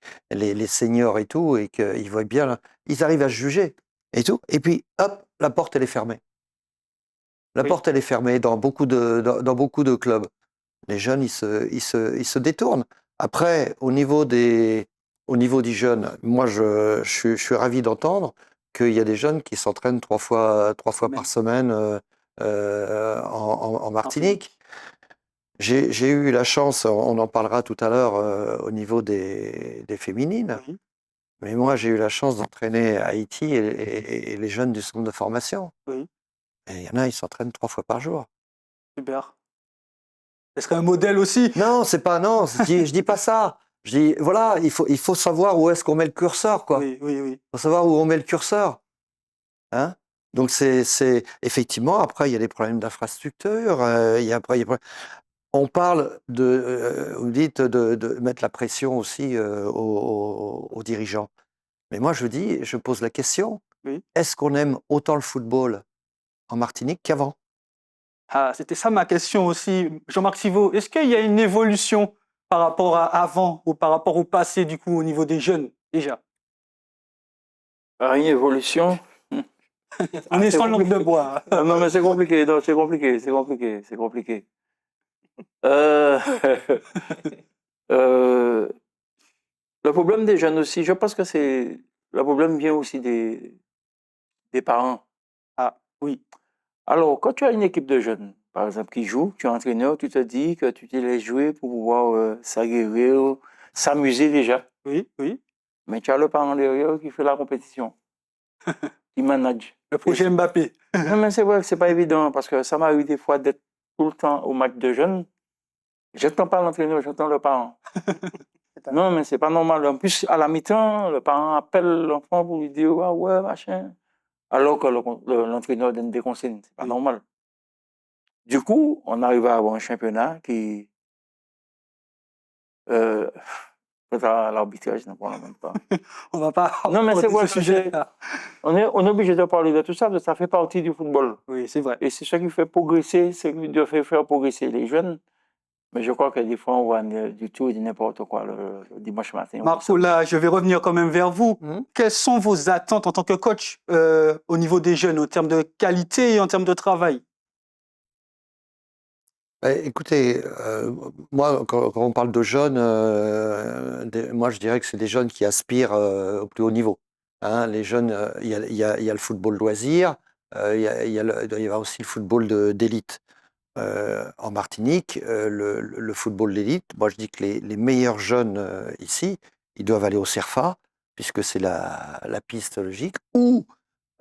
seniors et tout, et qu'ils voient bien, ils arrivent à se juger et tout. Et puis, hop, la porte, elle est fermée. La Oui. porte, elle est fermée dans beaucoup de clubs. Les jeunes, ils se détournent. Après, au niveau des jeunes, moi, je suis ravi d'entendre qu'il y a des jeunes qui s'entraînent trois fois par semaine en Martinique. J'ai eu la chance, on en parlera tout à l'heure, au niveau des féminines. Oui. Mais moi, j'ai eu la chance d'entraîner à Haïti et les jeunes du centre de formation. Oui. Et il y en a, ils s'entraînent 3 fois par jour. Super. Est-ce qu'un modèle aussi? Non, je dis pas ça. Je dis, voilà, il faut savoir où est-ce qu'on met le curseur, quoi. Oui. Il faut savoir où on met le curseur. Hein? Donc, c'est effectivement, après, il y a des problèmes d'infrastructure. On parle vous dites de mettre la pression aussi aux dirigeants. Mais moi, je pose la question, Oui. est-ce qu'on aime autant le football en Martinique qu'avant? Ah, c'était ça ma question aussi. Jean-Marc Sivo, est-ce qu'il y a une évolution par rapport à avant ou par rapport au passé, du coup, au niveau des jeunes, déjà? Une évolution. On est sans langue de bois. Non, mais c'est compliqué, non, c'est compliqué. Le problème des jeunes aussi, je pense que le problème vient aussi des parents. Ah, oui. Alors, quand tu as une équipe de jeunes, par exemple, qui joue, tu es entraîneur, tu te dis que tu te laisses jouer pour pouvoir s'aguerrir, s'amuser déjà. Oui. Mais tu as le parent derrière qui fait la compétition, qui manage. Le projet Mbappé. Non, mais c'est vrai que c'est pas évident, parce que ça m'arrive des fois d'être tout le temps au match de jeunes. J'entends pas l'entraîneur, j'entends le parent. Non, mais c'est pas normal. En plus, à la mi-temps, le parent appelle l'enfant pour lui dire « Ah ouais, machin ». Alors que l'entraîneur donne des consignes. C'est pas normal. Du coup, on arrive à avoir un championnat qui... l'arbitrage, n'en parle même pas. On va pas... Non, mais c'est vrai, sujet-là. on est obligé de parler de tout ça, parce que ça fait partie du football. Oui, c'est vrai. Et c'est ça qui fait progresser, c'est ce qui doit faire progresser les jeunes. Mais je crois que des fois, on voit du tout et du n'importe quoi le dimanche matin. Marcola, je vais revenir quand même vers vous. Quelles sont vos attentes en tant que coach au niveau des jeunes, en termes de qualité et en termes de travail? Écoutez, moi, quand on parle de jeunes, moi je dirais que c'est des jeunes qui aspirent au plus haut niveau. Hein. Les jeunes, il y a le football loisir, il doit y avoir aussi le football d'élite. En Martinique, le football d'élite, moi je dis que les meilleurs jeunes ici, ils doivent aller au CERFA, puisque c'est la piste logique, ou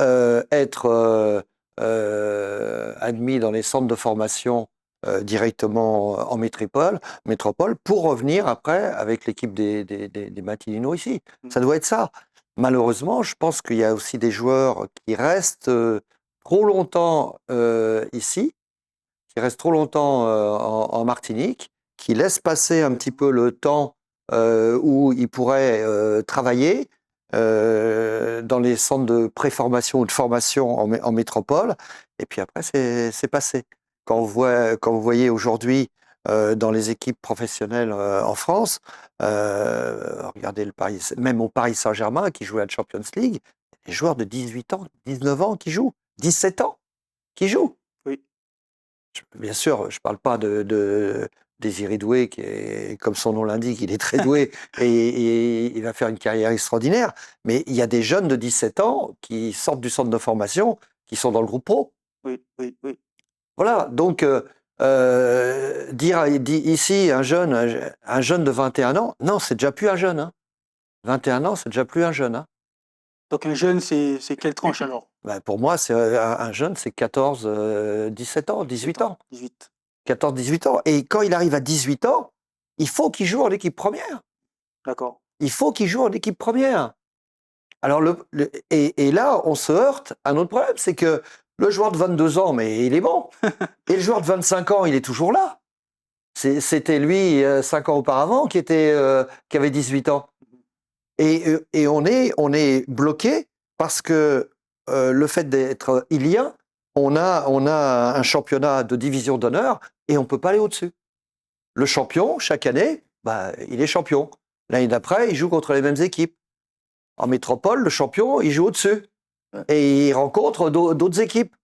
être admis dans les centres de formation directement en métropole pour revenir après avec l'équipe des Matinino ici. Ça doit être ça. Malheureusement, je pense qu'il y a aussi des joueurs qui restent trop longtemps ici, qui restent trop longtemps en Martinique, qui laissent passer un petit peu le temps où ils pourraient travailler dans les centres de préformation ou de formation en métropole, et puis après, c'est passé. Quand vous voyez aujourd'hui dans les équipes professionnelles en France, regardez le Paris, même au Paris Saint-Germain qui joue à la Champions League, des joueurs de 18 ans, 19 ans qui jouent, 17 ans qui jouent. Oui. Bien sûr, je ne parle pas de Désiré Doué, qui est, comme son nom l'indique, il est très doué et il va faire une carrière extraordinaire. Mais il y a des jeunes de 17 ans qui sortent du centre de formation, qui sont dans le groupe pro. Oui, oui, oui. Voilà, donc dire ici un jeune de 21 ans, non, c'est déjà plus un jeune. Hein. 21 ans, c'est déjà plus un jeune. Hein. Donc un jeune, c'est quelle tranche alors? Ben, pour moi, c'est un jeune, c'est 14, 17 ans, 18 ans. 18. 14, 18 ans. Et quand il arrive à 18 ans, il faut qu'il joue en équipe première. D'accord. Il faut qu'il joue en équipe première. Alors et là, on se heurte à un autre problème, c'est que le joueur de 22 ans, mais il est bon. Et le joueur de 25 ans, il est toujours là. C'était lui, 5 ans auparavant, qui avait 18 ans. Et on est bloqué parce que le fait d'être ilien, on a un championnat de division d'honneur et on ne peut pas aller au-dessus. Le champion, chaque année, bah, il est champion. L'année d'après, il joue contre les mêmes équipes. En métropole, le champion, il joue au-dessus. Et il rencontre d'autres équipes.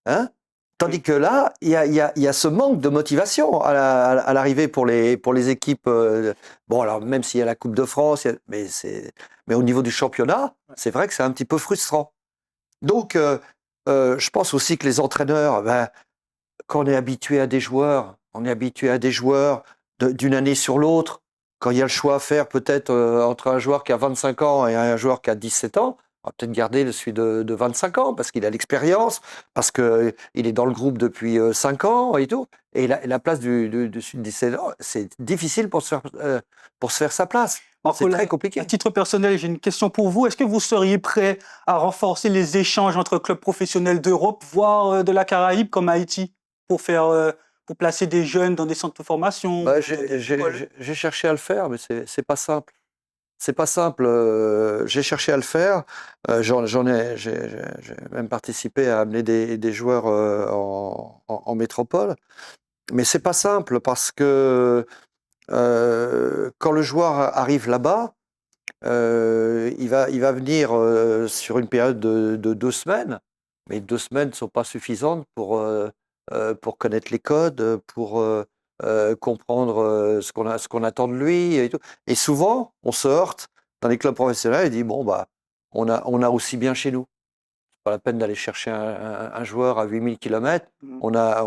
Hein? Tandis que là, il y a ce manque de motivation à l'arrivée pour les équipes. Bon, alors même s'il y a la Coupe de France, mais au niveau du championnat, c'est vrai que c'est un petit peu frustrant. Donc, je pense aussi que les entraîneurs, quand on est habitué à des joueurs, d'une année sur l'autre, quand il y a le choix à faire peut-être entre un joueur qui a 25 ans et un joueur qui a 17 ans, on va peut-être garder celui de 25 ans parce qu'il a l'expérience, parce qu'il est dans le groupe depuis 5 ans et tout. Et la place du 17 ans, c'est difficile pour se faire sa place. Marco, C'est très compliqué. À titre personnel, j'ai une question pour vous. Est-ce que vous seriez prêt à renforcer les échanges entre clubs professionnels d'Europe, voire de la Caraïbe, comme Haïti, pour placer des jeunes dans des centres de formation? J'ai cherché à le faire, mais c'est pas simple. C'est pas simple. J'ai cherché à le faire. J'ai même participé à amener des joueurs en métropole. Mais c'est pas simple parce que quand le joueur arrive là-bas, il va venir sur une période de 2 semaines. Mais 2 semaines ne sont pas suffisantes pour connaître les codes, pour comprendre ce qu'on attend de lui et tout. Et souvent, on se heurte dans les clubs professionnels et dit bon bah on a aussi bien chez nous. C'est pas la peine d'aller chercher un joueur à 8000 km. On a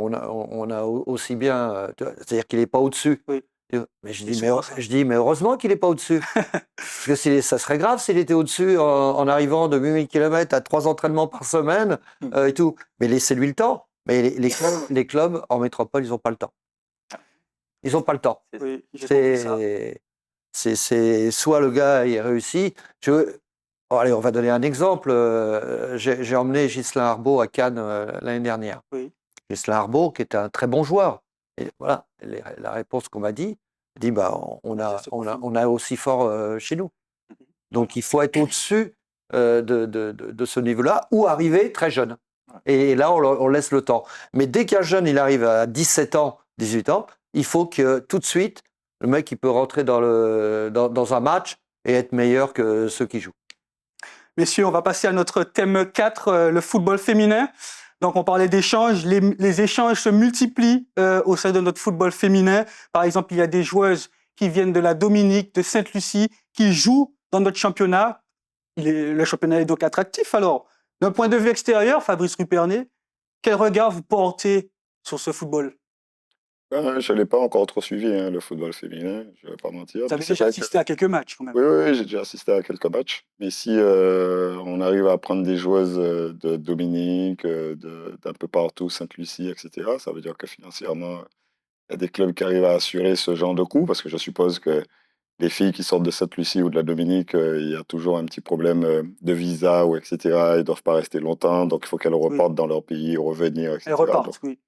aussi bien. C'est-à-dire qu'il n'est pas au-dessus. Oui. Mais je dis mais heureusement qu'il n'est pas au-dessus. Parce que ça serait grave s'il était au-dessus en arrivant de 8000 km à 3 entraînements par semaine et tout. Mais laissez-lui le temps. Mais les clubs en métropole, ils n'ont pas le temps. Ils n'ont pas le temps. Oui, j'ai compris ça. C'est soit le gars il réussit. Allez, on va donner un exemple. J'ai emmené Ghislain Arbeau à Cannes l'année dernière. Oui. Ghislain Arbeau, qui était un très bon joueur. Et voilà, la réponse qu'on m'a dit bah, on a aussi fort chez nous. Donc il faut être au-dessus de ce niveau-là ou arriver très jeune. Et là, on laisse le temps. Mais dès qu'un jeune il arrive à 17 ans, 18 ans, il faut que tout de suite, le mec il peut rentrer dans un match et être meilleur que ceux qui jouent. Messieurs, on va passer à notre thème 4, le football féminin. Donc, on parlait d'échanges. Les échanges se multiplient au sein de notre football féminin. Par exemple, il y a des joueuses qui viennent de la Dominique, de Sainte-Lucie, qui jouent dans notre championnat. Le championnat est donc attractif. Alors, d'un point de vue extérieur, Fabrice Rupernet, quel regard vous portez sur ce football? Je ne l'ai pas encore trop suivi, hein, le football féminin, je ne vais pas mentir. Vous Mais avez c'est déjà vrai que assisté à quelques matchs quand même. oui, oui, oui, j'ai déjà assisté à quelques matchs. Mais si on arrive à prendre des joueuses de Dominique, d'un peu partout, Sainte-Lucie, etc., ça veut dire que financièrement, il y a des clubs qui arrivent à assurer ce genre de coût, parce que je suppose que les filles qui sortent de Sainte-Lucie ou de la Dominique, il y a toujours un petit problème de visa ou etc. Ils ne doivent pas rester longtemps, donc il faut qu'elles Oui, repartent dans leur pays, revenir, elles etc. repartent, oui.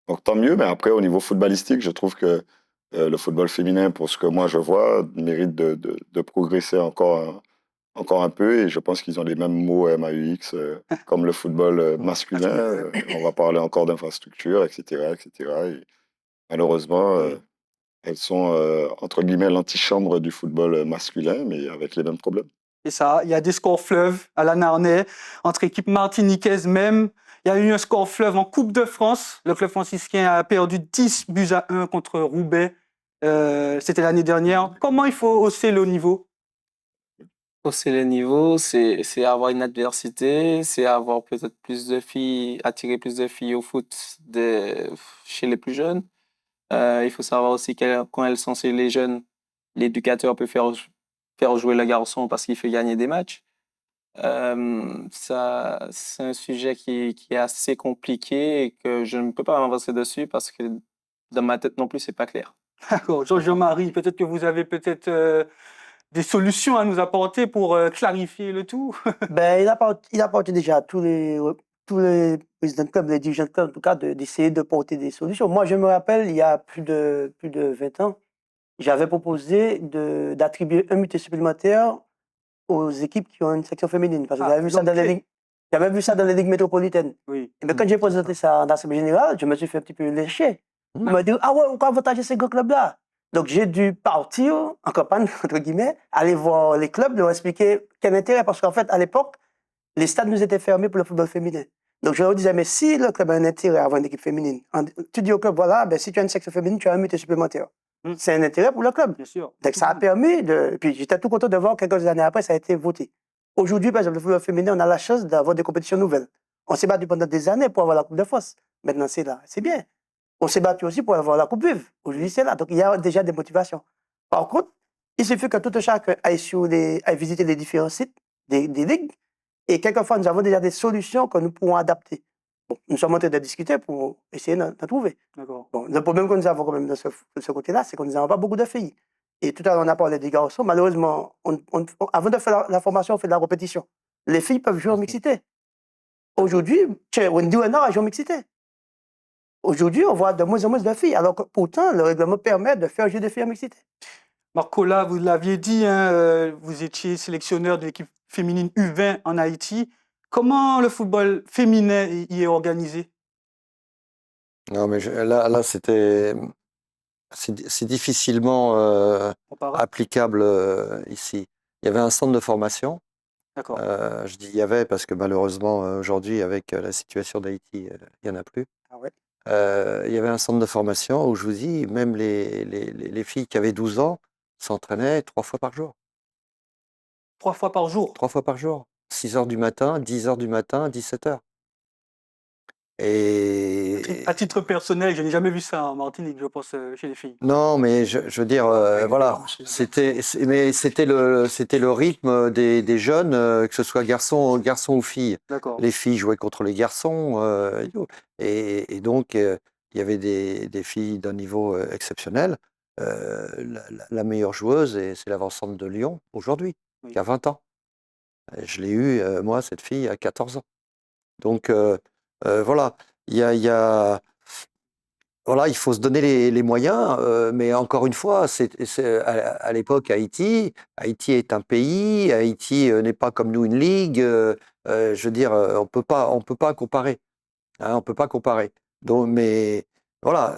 Donc tant mieux, mais après, au niveau footballistique, je trouve que le football féminin, pour ce que moi je vois, mérite de progresser encore un peu, et je pense qu'ils ont les mêmes mots MAUX comme le football masculin. On va parler encore d'infrastructure, etc., etc. Et malheureusement, Oui. elles sont, entre guillemets, l'antichambre du football masculin, mais avec les mêmes problèmes. C'est ça. Il y a des scores fleuves à la Narnais, entre équipes martiniquaises même. Il y a eu un score fleuve en Coupe de France. Le club franciscain a perdu 10-1 contre Roubaix. C'était l'année dernière. Comment il faut hausser le niveau? Hausser le niveau, c'est avoir une adversité, c'est avoir peut-être plus de filles, attirer plus de filles au foot chez les plus jeunes. Il faut savoir aussi que quand elles sont chez les jeunes, l'éducateur peut faire jouer le garçon parce qu'il fait gagner des matchs. Ça, c'est un sujet qui est assez compliqué et que je ne peux pas m'avancer dessus parce que dans ma tête non plus, c'est pas clair. D'accord. Jean-Marie, peut-être que vous avez des solutions à nous apporter pour clarifier le tout. Ben, il apporte déjà à tous les présidents de club, les dirigeants de club, en tout cas, d'essayer de porter des solutions. Moi, je me rappelle, il y a plus de 20 ans, j'avais proposé d'attribuer un muté supplémentaire aux équipes qui ont une section féminine. Parce que j'avais vu ça dans les ligues métropolitaines. Oui. Et bien, quand j'ai présenté ça en assemblée générale, je me suis fait un petit peu lécher. On m'a dit, ah ouais, pourquoi avantager ces grands clubs-là? Donc, j'ai dû partir en campagne, entre guillemets, aller voir les clubs, leur expliquer quel intérêt. Parce qu'en fait, à l'époque, les stades nous étaient fermés pour le football féminin. Donc, je leur disais, mais si le club a un intérêt à avoir une équipe féminine, tu dis au club, voilà, ben, si tu as une section féminine, tu as un muté supplémentaire. C'est un intérêt pour le club. Bien sûr. Donc, ça a permis de. Puis, j'étais tout content de voir quelques années après, ça a été voté. Aujourd'hui, par exemple, le football féminin, on a la chance d'avoir des compétitions nouvelles. On s'est battu pendant des années pour avoir la Coupe de France. Maintenant, c'est là. C'est bien. On s'est battu aussi pour avoir la Coupe Vive. Aujourd'hui, c'est là. Donc, il y a déjà des motivations. Par contre, il suffit que tout chacun aille visiter les différents sites des ligues. Et quelquefois, nous avons déjà des solutions que nous pourrons adapter. Bon, nous sommes en train de discuter pour essayer d'en trouver. D'accord. Bon, le problème que nous avons quand même de ce côté-là, c'est que nous n'avons pas beaucoup de filles. Et tout à l'heure, on a parlé des garçons. Malheureusement, avant de faire la formation, on fait de la compétition. Les filles peuvent jouer en mixité. Aujourd'hui, Wendy Renard a joué en mixité. Aujourd'hui, on voit de moins en moins de filles, alors que pourtant, le règlement permet de faire jouer des filles en mixité. Marcola, vous l'aviez dit, hein, vous étiez sélectionneur de l'équipe féminine U20 en Haïti. Comment le football féminin y est organisé? Non, mais là, c'est difficilement Comparable? applicable ici. Il y avait un centre de formation. D'accord. Je dis il y avait parce que malheureusement, aujourd'hui, avec la situation d'Haïti, il n'y en a plus. Ah ouais. Il y avait un centre de formation où je vous dis, même les filles qui avaient 12 ans s'entraînaient 3 fois par jour. 3 fois par jour. 3 fois par jour. 6 heures du matin, 10 heures du matin, 17 heures. Et À titre personnel, je n'ai jamais vu ça en Martinique, je pense, chez les filles. non, mais je veux dire, voilà, mais c'était le rythme des jeunes, que ce soit garçons ou filles. D'accord. Les filles jouaient contre les garçons, et tout. Et donc, il y avait des filles d'un niveau exceptionnel. La meilleure joueuse, c'est l'avant-centre de Lyon aujourd'hui, Oui. qui a 20 ans. Et je l'ai eue, moi, cette fille, à 14 ans. Donc, voilà, il y a voilà, il faut se donner les moyens, mais encore une fois, à l'époque, Haïti est un pays, Haïti n'est pas comme nous une ligue, je veux dire, on peut pas comparer, hein, on peut pas comparer. Donc, mais voilà,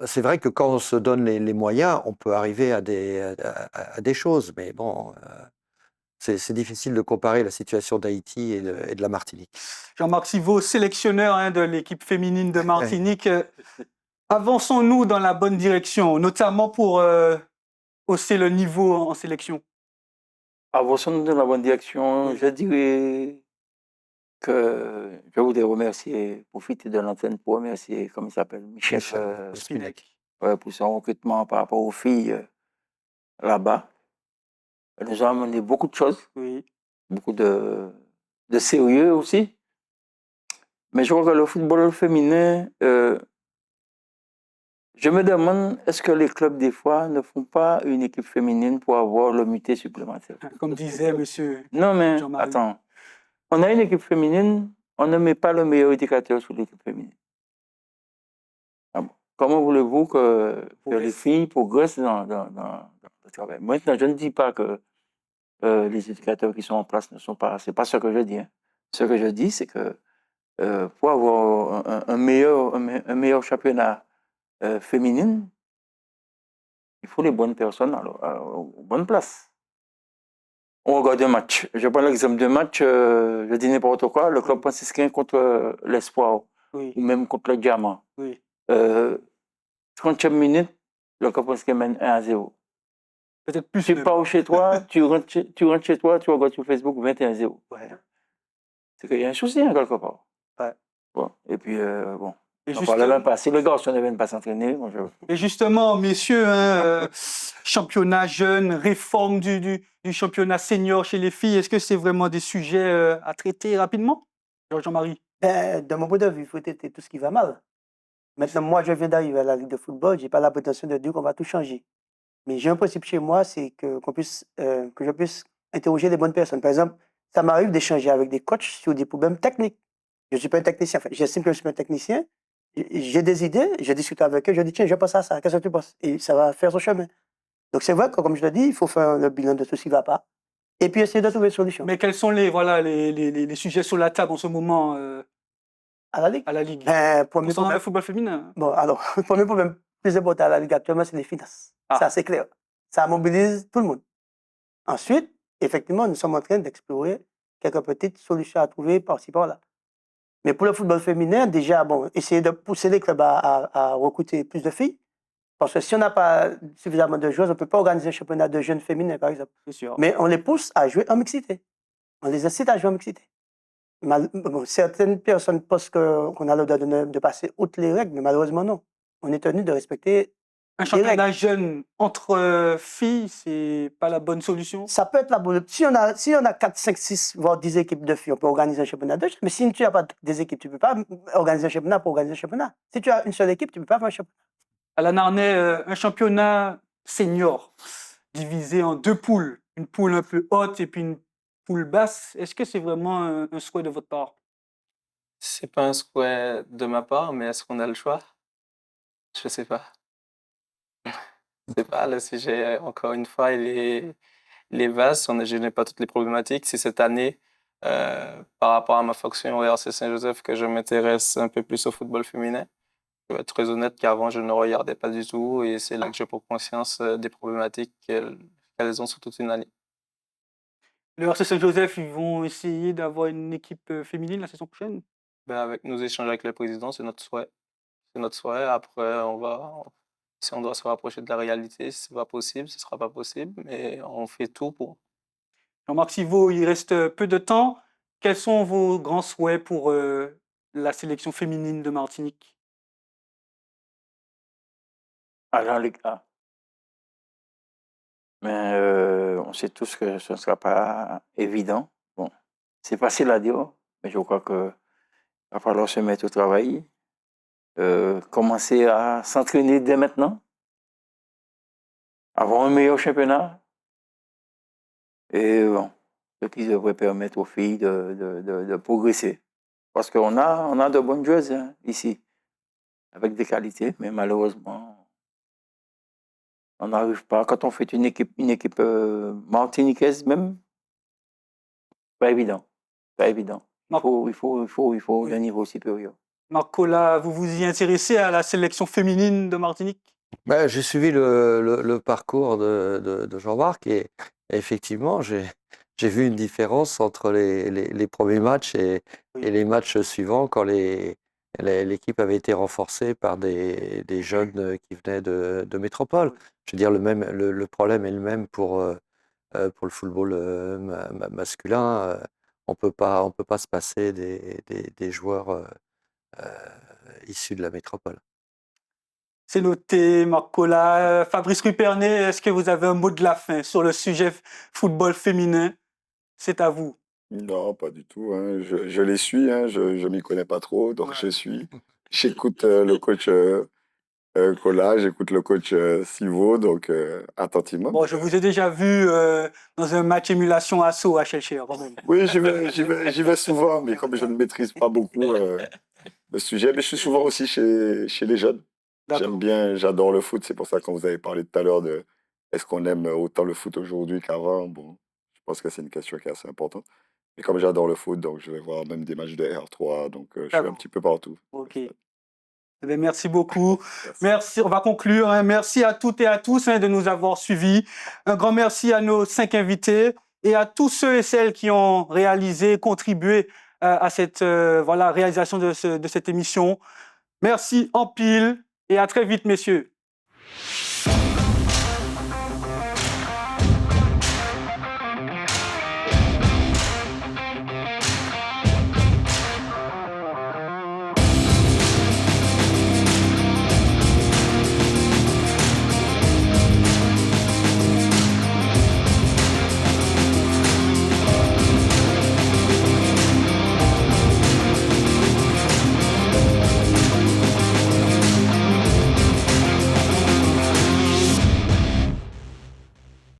c'est vrai que quand on se donne les moyens, on peut arriver à des choses, mais bon, c'est difficile de comparer la situation d'Haïti et de la Martinique. Jean-Marc Sivot, sélectionneur de l'équipe féminine de Martinique. Avançons-nous dans la bonne direction, notamment pour hausser le niveau en sélection? Avançons dans la bonne direction. Je dirais que je voudrais remercier, profiter de l'antenne pour remercier, comment il s'appelle, Michel Spinec. pour son recrutement par rapport aux filles là-bas. Elle nous a amené beaucoup de choses, Oui. beaucoup de sérieux aussi. Mais je crois que le football féminin, je me demande, est-ce que les clubs, des fois, ne font pas une équipe féminine pour avoir le muté supplémentaire? Comme disait monsieur Non, mais Jean-Marie. attends. On a une équipe féminine, on ne met pas le meilleur éducateur sur l'équipe féminine. Ah bon. Comment voulez-vous que les filles progressent dans le travail? Maintenant, je ne dis pas que les éducateurs qui sont en place ne sont pas... C'est pas ce que je dis. Hein. Ce que je dis, c'est que pour avoir un meilleur championnat féminin, il faut les bonnes personnes aux bonnes places. On regarde un match. Je prends l'exemple d'un match, je dis n'importe quoi, le club franciscain contre l'Espoir, Oui. ou même contre le Diamant. Oui. 30e minute, le club franciscain mène 1-0. Peut-être plus. Tu même. pars chez toi, tu rentres chez toi, tu regardes sur Facebook 21-0. Ouais. C'est qu'il y a un souci hein, quelque part. Ouais. Bon. Et puis, bon. Et, On parlait même pas. Si les garçons ne viennent pas s'entraîner, moi je... Et justement, messieurs, championnat jeune, réforme du championnat senior chez les filles, est-ce que c'est vraiment des sujets à traiter rapidement, Jean-Marie? De mon point de vue, il faut traiter tout ce qui va mal. Maintenant, moi, je viens d'arriver à la Ligue de football, je n'ai pas la prétention de dire qu'on va tout changer. Mais j'ai un principe chez moi, c'est que je puisse interroger les bonnes personnes. Par exemple, ça m'arrive d'échanger avec des coachs sur des problèmes techniques. Je ne suis pas un technicien, enfin, j'estime que je suis un technicien. J'ai des idées, je discute avec eux, je dis tiens, je pense à ça, qu'est-ce que tu penses? Et ça va faire son chemin. Donc c'est vrai que, comme je l'ai dit, il faut faire le bilan de tout ce qui ne va pas et puis essayer de trouver une solution. Mais quels sont les sujets sur la table en ce moment À la Ligue? à la Ligue Premier concernant problème, le football féminin? bon, alors, le premier problème plus important à la Ligue actuellement, c'est les finances. Ah. Ça, c'est clair. Ça mobilise tout le monde. Ensuite, effectivement, nous sommes en train d'explorer quelques petites solutions à trouver par-ci, par-là. Mais pour le football féminin, déjà, bon, essayer de pousser les clubs à recruter plus de filles. Parce que si on n'a pas suffisamment de joueuses, on ne peut pas organiser un championnat de jeunes féminins, par exemple. C'est sûr. Mais on les pousse à jouer en mixité. On les incite à jouer en mixité. Bon, certaines personnes pensent qu'on a le droit de passer outre les règles, mais malheureusement, non. On est tenu de respecter. Un championnat jeune entre filles, c'est pas la bonne solution? Ça peut être la bonne. Si on a 4, 5, 6, voire 10 équipes de filles, on peut organiser un championnat de jeunes. Mais si tu n'as pas des équipes, tu ne peux pas organiser un championnat pour organiser un championnat. Si tu as une seule équipe, tu ne peux pas faire un championnat. À la Narnais, un championnat senior divisé en deux poules, une poule un peu haute et puis une poule basse. Est-ce que c'est vraiment un souhait de votre part? C'est pas un souhait de ma part, mais est-ce qu'on a le choix? Je sais pas. C'est pas le sujet, encore une fois, il est vaste. Je n'ai pas toutes les problématiques. C'est cette année, par rapport à ma fonction au RC Saint-Joseph, que je m'intéresse un peu plus au football féminin. Je vais être très honnête qu'avant, je ne regardais pas du tout et c'est là que je prends conscience des problématiques qu'elles ont sur toute une année. Le RC Saint-Joseph, ils vont essayer d'avoir une équipe féminine la saison prochaine? Ben, avec nos échanges avec le président, c'est notre souhait. C'est notre souhait. Après, si on doit se rapprocher de la réalité, si ce n'est pas possible, ce ne sera pas possible, mais on fait tout pour. Jean-Marc Sivot, il reste peu de temps. Quels sont vos grands souhaits pour la sélection féminine de Martinique? Aller en Ligue A. Mais on sait tous que ce ne sera pas évident. Bon, c'est facile à dire, mais je crois qu'il va falloir se mettre au travail, commencer à s'entraîner dès maintenant, avoir un meilleur championnat, et bon, ce qui devrait permettre aux filles de progresser. Parce qu'on a de bonnes joueuses hein, ici, avec des qualités, mais malheureusement, on n'arrive pas. Quand on fait une équipe martiniquaise même, pas évident. Pas évident. Il faut un niveau supérieur. Marc Colla, vous vous y intéressez à la sélection féminine de Martinique? J'ai suivi le parcours de Jean-Marc et effectivement, j'ai j'ai vu une différence entre les premiers matchs et Oui. les matchs suivants quand l'équipe avait été renforcée par des jeunes qui venaient de métropole. Oui. Je veux dire, le problème est le même pour le football masculin. On peut pas se passer des joueurs issus de la métropole. C'est noté, Marc Colas. Fabrice Rupernet, est-ce que vous avez un mot de la fin sur le sujet football féminin? C'est à vous. Non, pas du tout, hein. Je les suis, hein. Je m'y connais pas trop, donc Ouais. je suis. J'écoute le coach Colas, j'écoute le coach Silvo, donc attentivement. Bon, je vous ai déjà vu dans un match émulation Asso à Shellshire, quand même. Oui, j'y vais souvent, mais comme je ne maîtrise pas beaucoup le sujet, mais je suis souvent aussi chez les jeunes. D'accord. J'aime bien, j'adore le foot, c'est pour ça quand vous avez parlé tout à l'heure de est-ce qu'on aime autant le foot aujourd'hui qu'avant, bon, je pense que c'est une question qui est assez importante. Mais comme j'adore le foot, donc je vais voir même des matchs de R3, donc je suis un D'accord. petit peu partout. Ok. Eh bien, merci beaucoup. Merci. Merci. On va conclure, hein. Merci à toutes et à tous, hein, de nous avoir suivis. Un grand merci à nos 5 invités et à tous ceux et celles qui ont réalisé, contribué à cette réalisation de cette émission. Merci en pile et à très vite, messieurs.